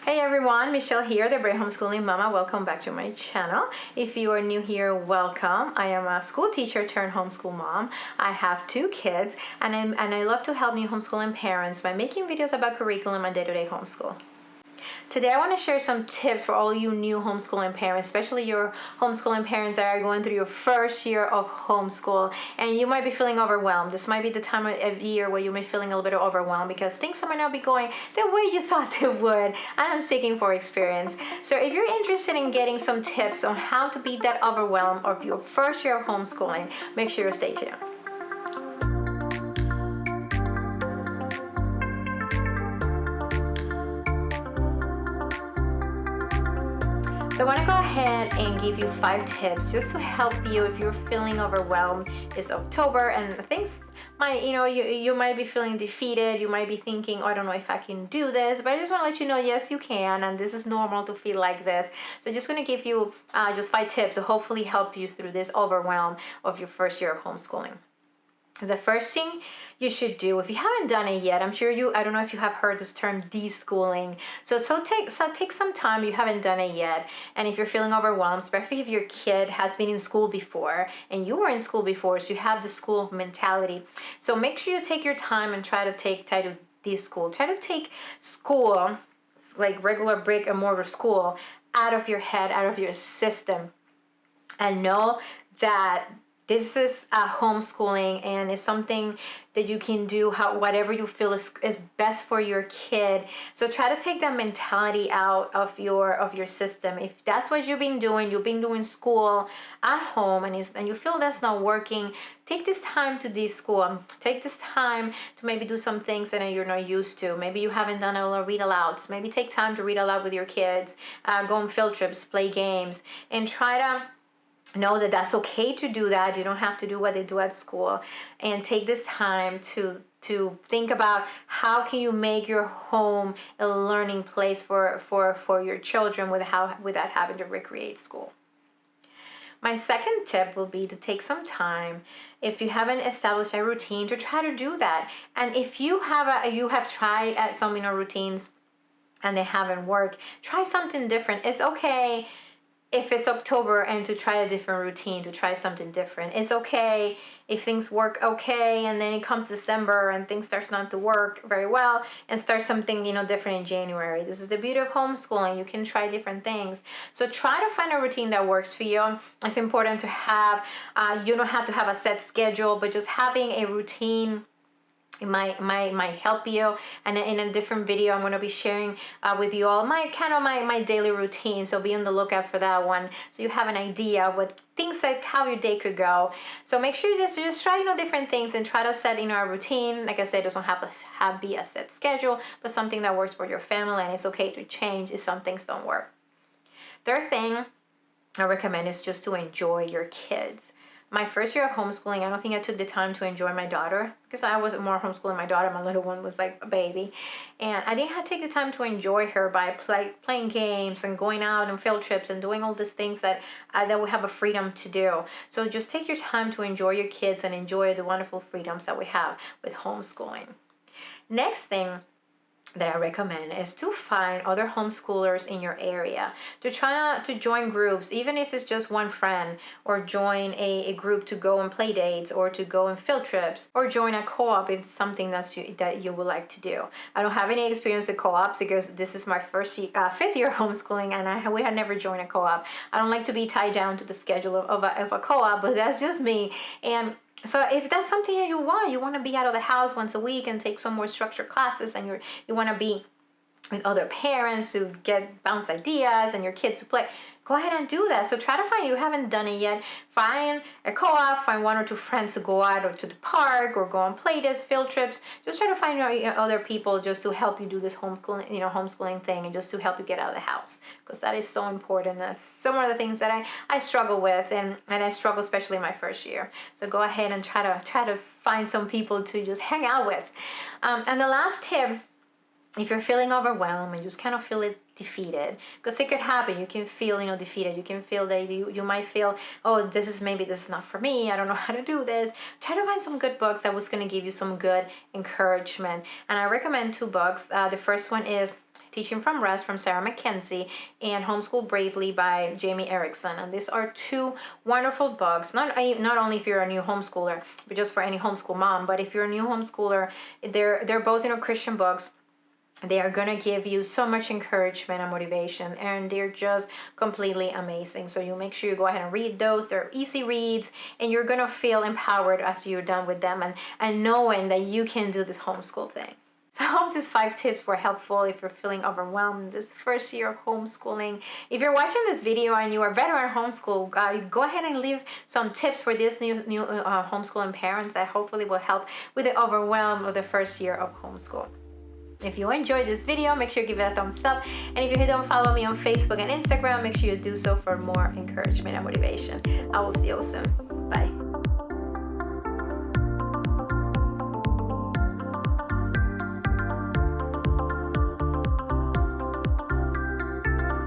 Hey everyone, Michelle here, the Brave Homeschooling Mama. Welcome back to my channel. If you are new here, welcome. I am a school teacher turned homeschool mom. I have 2 kids and I love to help new homeschooling parents by making videos about curriculum and day-to-day homeschool. Today I want to share some tips for all you new homeschooling parents, especially your homeschooling parents that are going through your first year of homeschool and you might be feeling overwhelmed. This might be the time of year where you may be feeling a little bit overwhelmed because things might not be going the way you thought they would. And I'm speaking for experience. So if you're interested in getting some tips on how to beat that overwhelm of your first year of homeschooling, make sure you stay tuned. So I want to go ahead and give you 5 tips just to help you if you're feeling overwhelmed. It's October and things might, you might be feeling defeated. You might be thinking, oh, I don't know if I can do this, but I just want to let you know, yes, you can. And this is normal to feel like this. So just going to give you just 5 tips to hopefully help you through this overwhelm of your first year of homeschooling. The first thing you should do, if you haven't done it yet, I don't know if you have heard this term deschooling. So take some time, you haven't done it yet. And if you're feeling overwhelmed, especially if your kid has been in school before and you were in school before, so you have the school mentality. So make sure you take your time and try to deschool. Try to take school, like regular brick and mortar school, out of your head, out of your system. And know that this is homeschooling and it's something that you can do whatever you feel is best for your kid. So try to take that mentality out of your system. If that's what you've been doing school at home and you feel that's not working, take this time to deschool. Take this time to maybe do some things that you're not used to. Maybe you haven't done a lot of read alouds. Maybe take time to read aloud with your kids, go on field trips, play games, and try to know that that's okay to do that. You don't have to do what they do at school, and take this time to think about how can you make your home a learning place for your children without having to recreate school. My second tip will be to take some time, if you haven't established a routine, to try to do that. And if you have tried at some routines and they haven't worked, try something different. It's okay if it's October and to try a different routine, to try something different. It's okay if things work okay and then it comes December and things starts not to work very well and start something different in January. This is the beauty of homeschooling. You can try different things. So try to find a routine that works for you. It's important to have, you don't have to have a set schedule, but just having a routine, it might help you. And in a different video I'm going to be sharing with you all my daily routine, so be on the lookout for that one so you have an idea of what things like how your day could go. So make sure you just try different things and try to set a routine. Like I said, it doesn't have to be a set schedule, but something that works for your family, and it's okay to change if some things don't work. Third thing I recommend is just to enjoy your kids. My first year of homeschooling, I don't think I took the time to enjoy my daughter because I was more homeschooling my daughter. My little one was like a baby. And I didn't have to take the time to enjoy her by playing games and going out on field trips and doing all these things that we have a freedom to do. So just take your time to enjoy your kids and enjoy the wonderful freedoms that we have with homeschooling. Next thing that I recommend is to find other homeschoolers in your area, to try to join groups, even if it's just one friend, or join a group to go on play dates or to go on field trips, or join a co-op if it's something that you would like to do. I don't have any experience with co-ops because this is my 5th year homeschooling and we had never joined a co-op. I don't like to be tied down to the schedule of a co-op, but that's just me. And so if that's something that you want to be out of the house once a week and take some more structured classes, and you want to be with other parents to bounce ideas and your kids to play, go ahead and do that. So try to find, you haven't done it yet, find a co-op, find 1 or 2 friends to go out or to the park or go on play dates, field trips. Just try to find other people just to help you do this homeschooling thing, and just to help you get out of the house, because that is so important. That's some of the things that I struggle with, and I struggle especially in my first year. So go ahead and try to find some people to just hang out with. And the last tip, if you're feeling overwhelmed and you just kind of feel defeated, because it could happen, you can feel defeated, you can feel that you might feel, oh, this is not for me, I don't know how to do this. Try to find some good books that was going to give you some good encouragement, and I recommend 2 books. The first one is Teaching from Rest from Sarah Mackenzie, and Homeschool Bravely by Jamie Erickson. And these are two wonderful books, not only if you're a new homeschooler, but just for any homeschool mom, but if you're a new homeschooler, they're both, Christian books. They are going to give you so much encouragement and motivation, and they're just completely amazing. So you make sure you go ahead and read those. They're easy reads, and you're going to feel empowered after you're done with them, and knowing that you can do this homeschool thing. So I hope these 5 tips were helpful if you're feeling overwhelmed this first year of homeschooling. If you're watching this video and you are veteran homeschool, go ahead and leave some tips for these new homeschooling parents that hopefully will help with the overwhelm of the first year of homeschool. If you enjoyed this video, make sure you give it a thumbs up. And if you don't follow me on Facebook and Instagram, make sure you do so for more encouragement and motivation. I will see you soon. Bye.